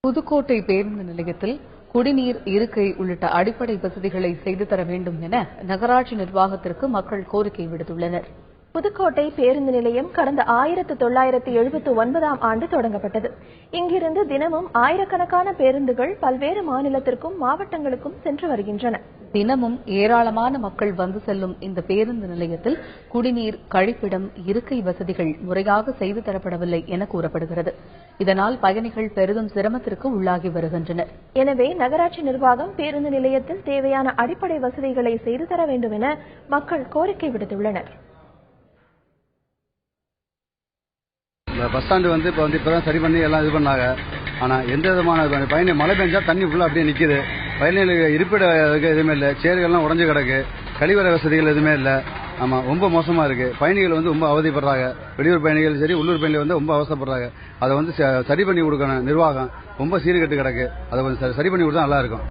புதுக்கோட்டை பேருந்து நிலையத்தில் குடிநீர், இருக்கை உள்ளிட்ட அடிப்படை வசதிகளை செய்து தர வேண்டும் என நகராட்சி நிர்வாகத்திற்கு மக்கள் கோரிக்கை விடுத்துள்ளனர். புதுக்கோட்டை பேருந்து நிலையம் கடந்த 1979ஆம் ஆண்டு தொடங்கப்பட்டது. இங்கிருந்து தினமும் ஆயிரக்கணக்கான பேருந்துகள் பல்வேறு மாநிலத்திற்கும் மாவட்டங்களுக்கும் சென்று வருகின்றன. தினமும் ஏராளமான மக்கள் வந்து செல்லும் இந்த பேருந்து நிலையத்தில் குடிநீர், கழிப்பிடம், இருக்கை வசதிகள் முறையாக செய்து தரப்படவில்லை என கூறப்படுகிறது. இதனால் பயணிகள் பெரிதும் சிரமத்திற்கு உள்ளாகி வருகின்றனர். எனவே நகராட்சி நிர்வாகம் பேருந்து நிலையத்தில் தேவையான அடிப்படை வசதிகளை செய்து தர வேண்டும் என மக்கள் கோரிக்கை விடுத்துள்ளனர். பஸ் ஸ்டாண்டு இப்பதான் சரி பண்ணி எல்லாம் இது பண்ணாங்க. ஆனா எந்த விதமான பயணி மழை பெஞ்சா தண்ணி ஃபுல்லா அப்படியே நிக்குது. பயணிகளுக்கு இருப்பிட எதுவுமே இல்லை. சேர்கள்லாம் உடஞ்சு கிடக்கு. கழிவறை வசதிகள் எதுவுமே இல்லை. ஆமா, ரொம்ப மோசமா இருக்கு. பயணிகள் ரொம்ப அவதிப்படுறாங்க. வெளியூர் பயணிகள் சரி, உள்ளூர் பயணிகள் ரொம்ப அவசரப்படுறாங்க. அதை சரி பண்ணி கொடுக்கணும். நிர்வாகம் ரொம்ப சீர்கெட்டு கிடக்கு. அதை கொஞ்சம் சரி பண்ணி கொடுத்தா நல்லா இருக்கும்.